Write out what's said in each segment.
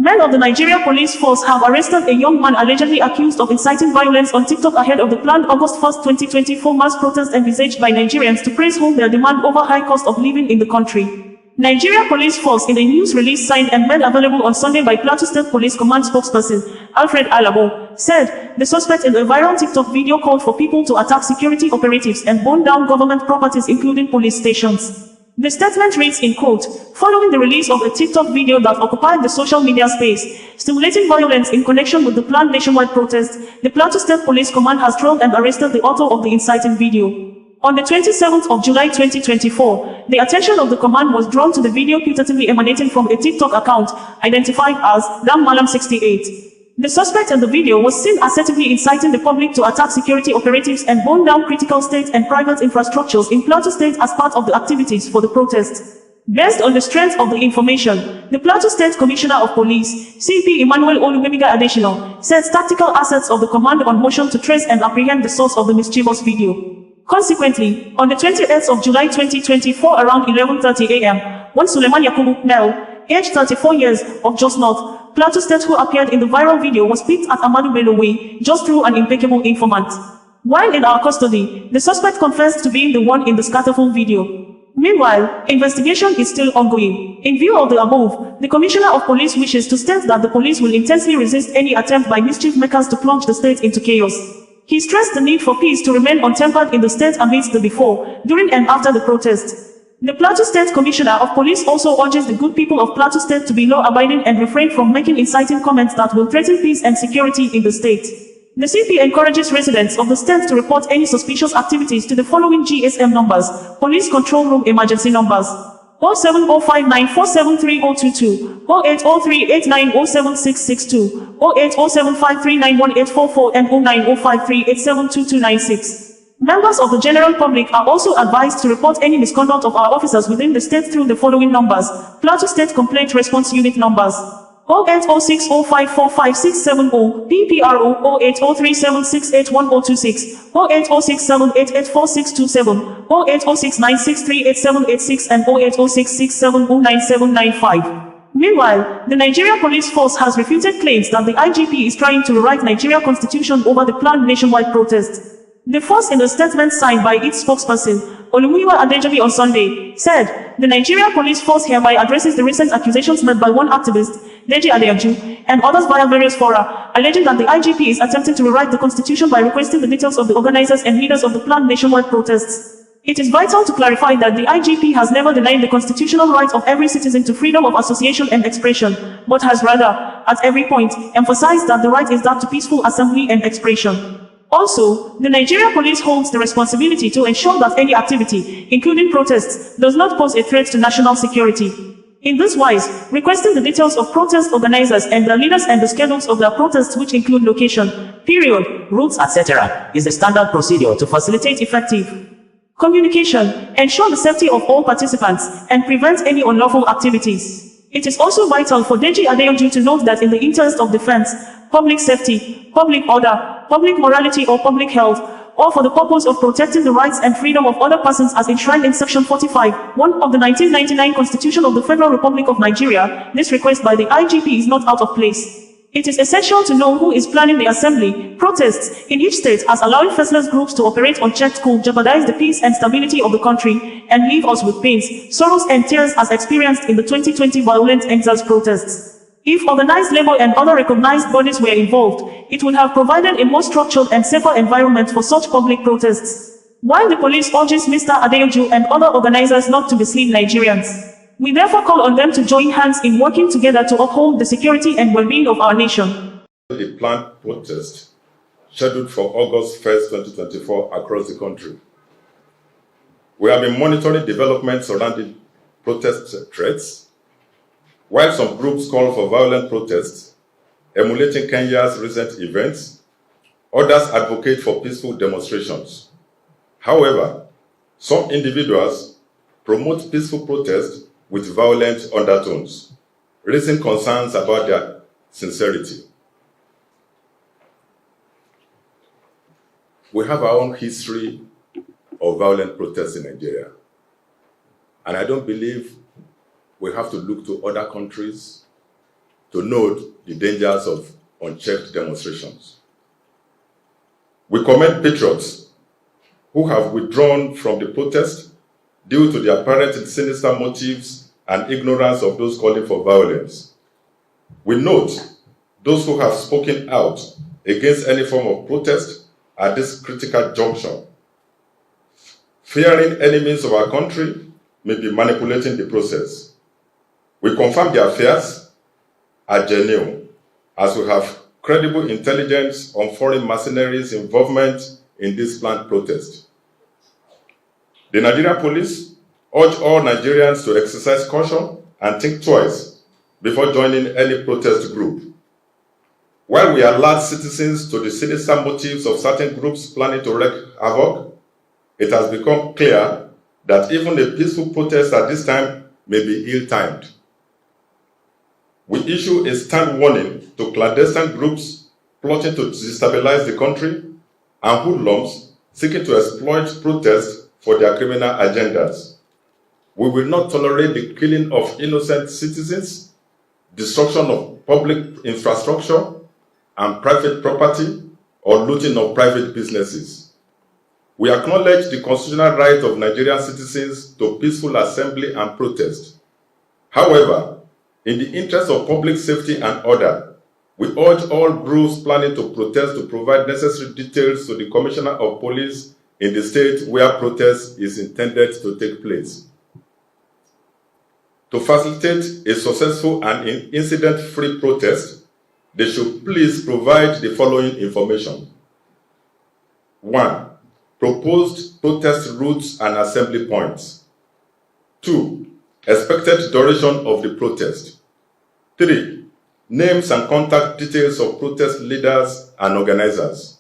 Men of the Nigeria police force have arrested a young man allegedly accused of inciting violence on TikTok ahead of the planned August 1, 2024 mass protest envisaged by Nigerians to press home their demand over high cost of living in the country. Nigeria Police Force, in a news release signed and made available on Sunday by Plateau State Police Command spokesperson Alfred Alabo, said the suspect in a viral TikTok video called for people to attack security operatives and burn down government properties including police stations. The statement reads in quote, following the release of a TikTok video that occupied the social media space, stimulating violence in connection with the planned nationwide protest, the Plateau State Police Command has trailed and arrested the author of the inciting video. On the 27th of July 2024, the attention of the command was drawn to the video putatively emanating from a TikTok account, identified as Dam Malam 68. The suspect in the video was seen assertively inciting the public to attack security operatives and burn down critical state and private infrastructures in Plateau State as part of the activities for the protest. Based on the strength of the information, the Plateau State Commissioner of Police, CP Emmanuel Oluwemiga Adesina, sets tactical assets of the command on motion to trace and apprehend the source of the mischievous video. Consequently, on the 28th of July 2024 around 11:30 a.m., when Suleiman Yakubu, male, aged 34 years, of Jos North, Plateau State, who appeared in the viral video, was picked at Amadu Bello Way, just through an impeccable informant. While in our custody, the suspect confessed to being the one in the scatterful video. Meanwhile, investigation is still ongoing. In view of the above, the Commissioner of Police wishes to state that the police will intensely resist any attempt by mischief makers to plunge the state into chaos. He stressed the need for peace to remain untempered in the state amidst the before, during and after the protest. The Plateau State Commissioner of Police also urges the good people of Plateau State to be law-abiding and refrain from making inciting comments that will threaten peace and security in the state. The CP encourages residents of the state to report any suspicious activities to the following GSM numbers, Police Control Room emergency numbers: 07059473022, 08038907662, 08075391844 and 09053872296. Members of the general public are also advised to report any misconduct of our officers within the state through the following numbers: Plateau State Complaint Response Unit numbers 08060545670, PPRO 08037681026, 08067884627, 08069638786 and 08066709795. Meanwhile, the Nigeria Police Force has refuted claims that the IGP is trying to rewrite Nigeria Constitution over the planned nationwide protest. The force, in a statement signed by its spokesperson, Olumiwa Adejobi, on Sunday, said, the Nigeria Police Force hereby addresses the recent accusations made by one activist, Deji Adeoju, and others via various fora, alleging that the IGP is attempting to rewrite the constitution by requesting the details of the organizers and leaders of the planned nationwide protests. It is vital to clarify that the IGP has never denied the constitutional right of every citizen to freedom of association and expression, but has rather, at every point, emphasized that the right is that to peaceful assembly and expression. Also, the Nigeria Police holds the responsibility to ensure that any activity, including protests, does not pose a threat to national security. In this wise, requesting the details of protest organizers and their leaders and the schedules of their protests, which include location, period, routes, etc., is the standard procedure to facilitate effective communication, ensure the safety of all participants, and prevent any unlawful activities. It is also vital for Deji Adeoju to note that in the interest of defense, public safety, public order, public morality or public health, or for the purpose of protecting the rights and freedom of other persons as enshrined in Section 45(1) of the 1999 Constitution of the Federal Republic of Nigeria, this request by the IGP is not out of place. It is essential to know who is planning the assembly, protests, in each state, as allowing faceless groups to operate unchecked could jeopardize the peace and stability of the country, and leave us with pains, sorrows and tears as experienced in the 2020 violent exiles protests. If organized labor and other recognized bodies were involved, it would have provided a more structured and safer environment for such public protests. While the police urges Mr. Adeoju and other organizers not to mislead Nigerians, we therefore call on them to join hands in working together to uphold the security and well-being of our nation. The planned protest scheduled for August 1st, 2024 across the country. We have been monitoring developments surrounding protest threats. While some groups call for violent protests, emulating Kenya's recent events, others advocate for peaceful demonstrations. However, some individuals promote peaceful protest with violent undertones, raising concerns about their sincerity. We have our own history of violent protests in Nigeria, and I don't believe we have to look to other countries to note the dangers of unchecked demonstrations. We commend patriots who have withdrawn from the protest due to the apparent sinister motives and ignorance of those calling for violence. We note those who have spoken out against any form of protest at this critical juncture, fearing enemies of our country may be manipulating the process. We confirm their fears are genuine, as we have credible intelligence on foreign mercenaries' involvement in this planned protest. The Nigerian police urge all Nigerians to exercise caution and think twice before joining any protest group. While we alert citizens to the sinister motives of certain groups planning to wreak havoc, it has become clear that even a peaceful protest at this time may be ill-timed. We issue a stern warning to clandestine groups plotting to destabilize the country and hoodlums seeking to exploit protests for their criminal agendas. We will not tolerate the killing of innocent citizens, destruction of public infrastructure and private property, or looting of private businesses. We acknowledge the constitutional right of Nigerian citizens to peaceful assembly and protest. However, in the interest of public safety and order, we urge all groups planning to protest to provide necessary details to the Commissioner of Police in the state where protest is intended to take place. To facilitate a successful and incident-free protest, they should please provide the following information. 1. Proposed protest routes and assembly points. 2. Expected duration of the protest. 3. Names and contact details of protest leaders and organizers.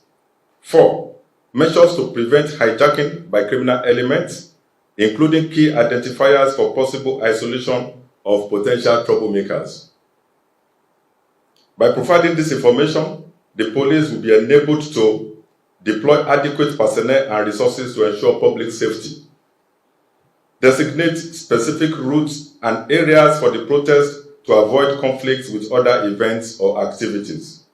4. Measures to prevent hijacking by criminal elements, including key identifiers for possible isolation of potential troublemakers. By providing this information, the police will be enabled to deploy adequate personnel and resources to ensure public safety, designate specific routes and areas for the protest to avoid conflicts with other events or activities,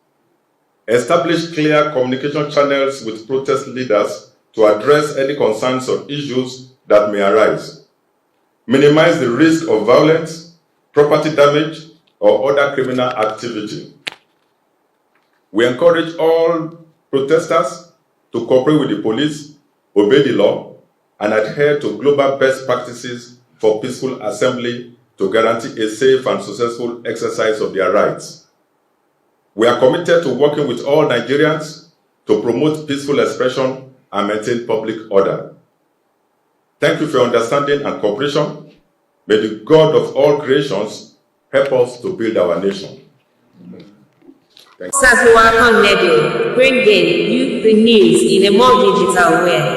establish clear communication channels with protest leaders to address any concerns or issues that may arise, minimize the risk of violence, property damage, or other criminal activity. We encourage all protesters to cooperate with the police, obey the law, and adhere to global best practices for peaceful assembly to guarantee a safe and successful exercise of their rights. We are committed to working with all Nigerians to promote peaceful expression and maintain public order. Thank you for your understanding and cooperation. May the God of all creations help us to build our nation. OsazuwaAkonedo, bringing you the news in a more digital way.